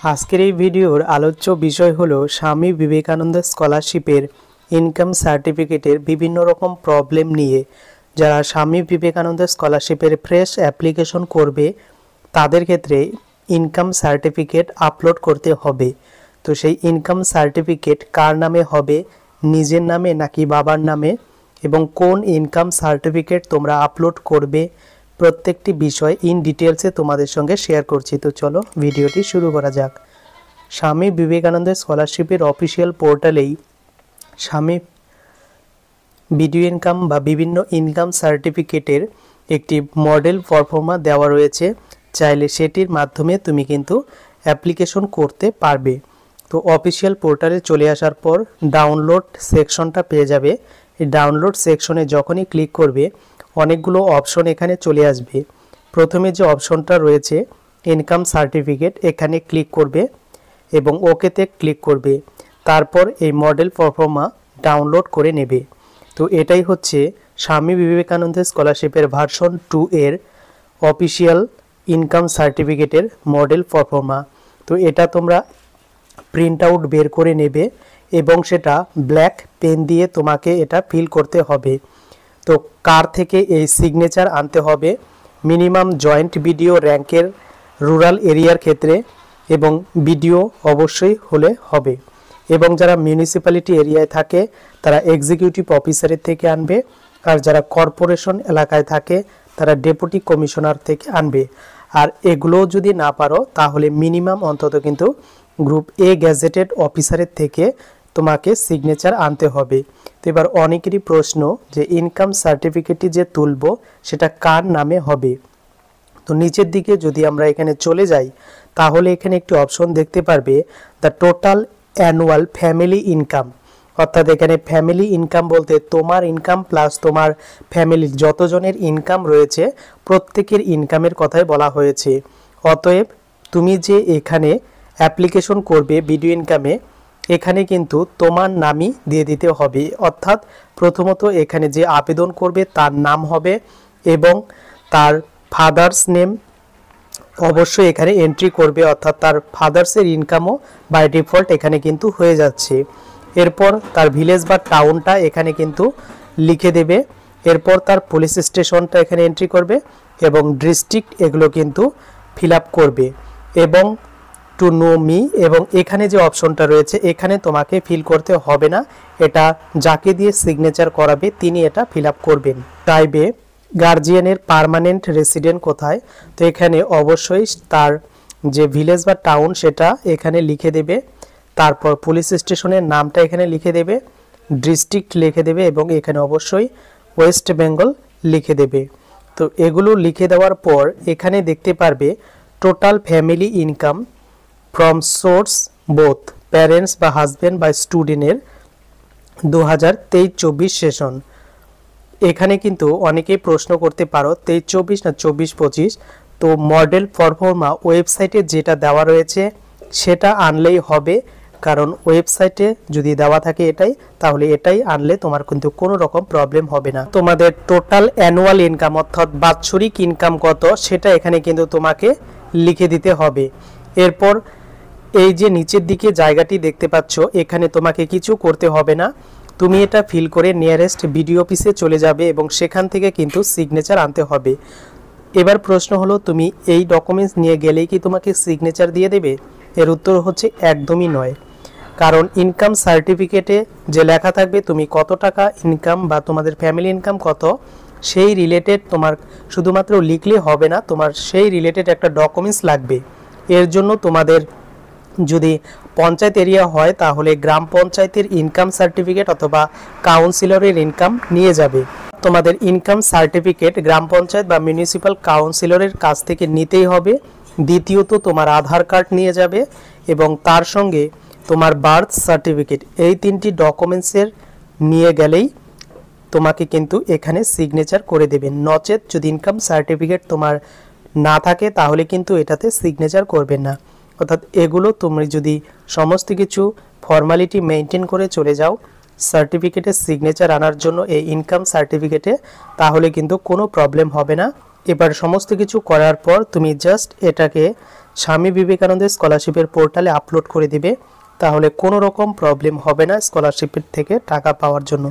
আজকের এই ভিডিওর আলোচ্য বিষয় হলো স্বামী বিবেকানন্দ স্কলারশিপের ইনকাম সার্টিফিকেটের বিভিন্ন রকম প্রবলেম নিয়ে। যারা স্বামী বিবেকানন্দ স্কলারশিপের ফ্রেশ অ্যাপ্লিকেশন করবে তাদের ক্ষেত্রে ইনকাম সার্টিফিকেট আপলোড করতে হবে। তো সেই ইনকাম সার্টিফিকেট কার নামে হবে, নিজের নামে নাকি বাবার নামে, এবং কোন ইনকাম সার্টিফিকেট তোমরা আপলোড করবে, প্রত্যেকটি বিষয় ইন ডিটেলসে তোমাদের সঙ্গে শেয়ার করছি। তো চলো ভিডিওটি শুরু করা যাক। স্বামী বিবেকানন্দ স্কলারশিপের অফিসিয়াল পোর্টালেই স্বামী ভিডিও ইনকাম বা বিভিন্ন ইনকাম সার্টিফিকেটের একটি মডেল পারফর্মা দেওয়া রয়েছে। চাইলে সেটির মাধ্যমে তুমি কিন্তু অ্যাপ্লিকেশন করতে পারবে। তো অফিসিয়াল পোর্টালে চলে আসার পর ডাউনলোড সেকশনটা পেয়ে যাবে। এই ডাউনলোড সেকশনে যখনই ক্লিক করবে অনেকগুলো অপশন এখানে চলে আসবে। প্রথমে যে অপশনটা রয়েছে ইনকাম সার্টিফিকেট, এখানে ক্লিক করবে এবং ওকেতে ক্লিক করবে। তারপর এই মডেল পারফর্মা ডাউনলোড করে নেবে। তো এটাই হচ্ছে স্বামী বিবেকানন্দ স্কলারশিপের ভার্সন 2 এর অফিসিয়াল ইনকাম সার্টিফিকেটের মডেল পারফর্মা। তো এটা তোমরা প্রিন্ট আউট বের করে নেবে এবং সেটা ব্ল্যাক পেন দিয়ে তোমাকে এটা ফিল করতে হবে। তো কার থেকে এই সিগনেচার আনতে হবে, মিনিমাম জয়েন্ট বিডিও র্যাঙ্কের রুরাল এরিয়ার ক্ষেত্রে এবং বিডিও অবশ্যই হলে হবে, এবং যারা মিউনিসিপ্যালিটি এরিয়ায় থাকে তারা এক্সিকিউটিভ অফিসারের থেকে আনবে, আর যারা কর্পোরেশন এলাকায় থাকে তারা ডেপুটি কমিশনার থেকে আনবে। আর এগুলোও যদি না পারো তাহলে মিনিমাম অন্তত কিন্তু গ্রুপ এ গ্যাজেটেড অফিসারের থেকে তোমাকে সিগনেচার আনতে হবে। তো এবার অনেকেরই প্রশ্ন যে ইনকাম সার্টিফিকেটটি যে তুলব সেটা কার নামে হবে। তো নিচের দিকে যদি আমরা এখানে চলে যাই তাহলে এখানে একটি অপশন দেখতে পারবে the total annual family income. অর্থাৎ এখানে ফ্যামিলি ইনকাম বলতে তোমার ইনকাম প্লাস তোমার ফ্যামিলির যতজনের ইনকাম রয়েছে প্রত্যেকের ইনকামের কথাই বলা হয়েছে। অতএব তুমি যে এখানে অ্যাপ্লিকেশন করবে ভিডিও ইনকামে, এখানে কিন্তু তোমার নামই দিয়ে দিতে হবে। অর্থাৎ প্রথমত এখানে যে আবেদন করবে তার নাম হবে এবং তার ফাদার্স নেম অবশ্যই এখানে এন্ট্রি করবে, অর্থাৎ তার ফাদার্সের ইনকামও বাই ডিফল্ট এখানে কিন্তু হয়ে যাচ্ছে। এরপর তার ভিলেজ বা টাউনটা এখানে কিন্তু লিখে দেবে। এরপর তার পুলিশ স্টেশনটা এখানে এন্ট্রি করবে এবং ডিস্ট্রিক্ট এগুলো কিন্তু ফিল আপ করবে এবং টু নো মি, এবং এখানে যে অপশনটা রয়েছে এখানে তোমাকে ফিল করতে হবে না, এটা যাকে দিয়ে সিগনেচার করাবে তিনি এটা ফিল আপ করবেন। চাইবে গার্জিয়ানের পার্মানেন্ট রেসিডেন্ট কোথায়, তো এখানে অবশ্যই তার যে ভিলেজ বা টাউন সেটা এখানে লিখে দেবে। তারপর পুলিশ স্টেশনের নামটা এখানে লিখে দেবে, ডিস্ট্রিক্ট লিখে দেবে এবং এখানে অবশ্যই ওয়েস্ট বেঙ্গল লিখে দেবে। তো এগুলো লিখে দেওয়ার পর এখানে দেখতে পারবে total family income from source both parents বা হাজব্যান্ড বা স্টুডেন্টের 2023-24 সেশন। এখানে কিন্তু অনেকেই প্রশ্ন করতে পারো 23-24 না 24-25। তো মডেল পারফর্মা ওয়েবসাইটে যেটা দেওয়া রয়েছে সেটা আনলেই হবে, কারণ ওয়েবসাইটে যদি দেওয়া থাকে এটাই, তাহলে এটাই আনলে তোমার কিন্তু কোনো রকম প্রবলেম হবে না। তোমাদের টোটাল অ্যানুয়াল ইনকাম অর্থাৎ বাৎসরিক ইনকাম কত সেটা এখানে কিন্তু তোমাকে লিখে দিতে হবে। এরপর এই যে নিচের দিকে জায়গাটি দেখতে পাচ্ছ এখানে তোমাকে কিছু করতে হবে না, তুমি এটা ফিল করে নিয়ারেস্ট বিডিও অফিসে চলে যাবে এবং সেখান থেকে কিন্তু সিগনেচার আনতে হবে। এবার প্রশ্ন হলো তুমি এই ডকুমেন্টস নিয়ে গেলেই কি তোমাকে সিগনেচার দিয়ে দেবে? এর উত্তর হচ্ছে একদমই নয়, কারণ ইনকাম সার্টিফিকেটে যে লেখা থাকবে তুমি কত টাকা ইনকাম বা তোমাদের ফ্যামিলি ইনকাম কত সেই রিলেটেড তোমার শুধুমাত্র লিখলে হবে না, তোমার সেই রিলেটেড একটা ডকুমেন্টস লাগবে। এর জন্য তোমাদের যদি পঞ্চায়েত এরিয়া হয় তাহলে গ্রাম পঞ্চায়েতের ইনকাম সার্টিফিকেট অথবা কাউন্সিলরের ইনকাম নিয়ে যাবে। তোমাদের ইনকাম সার্টিফিকেট গ্রাম পঞ্চায়েত বা মিউনিসিপ্যাল কাউন্সিলরের কাছ থেকে নিতেই হবে। দ্বিতীয়ত তোমার আধার কার্ড নিয়ে যাবে এবং তার সঙ্গে তোমার বার্থ সার্টিফিকেট, এই তিনটি ডকুমেন্টসের নিয়ে গেলেই তোমাকে কিন্তু এখানে সিগনেচার করে দেবে। নচেত যদি ইনকাম সার্টিফিকেট তোমার না থাকে তাহলে কিন্তু এটাতে সিগনেচার করবেন না। অর্থাৎ এগুলো তুমি যদি সমস্ত কিছু ফর্মালিটি মেনটেন করে চলে যাও সার্টিফিকেটে সিগনেচার আনার জন্য এই ইনকাম সার্টিফিকেটে, তাহলে কিন্তু কোনো প্রবলেম হবে না এবার সমস্ত কিছু করার পর তুমি জাস্ট এটাকে স্বামী বিবেকানন্দ স্কলারশিপের পোর্টালে আপলোড করে দিবে, তাহলে কোনো রকম প্রবলেম হবে না স্কলারশিপের থেকে টাকা পাওয়ার জন্য।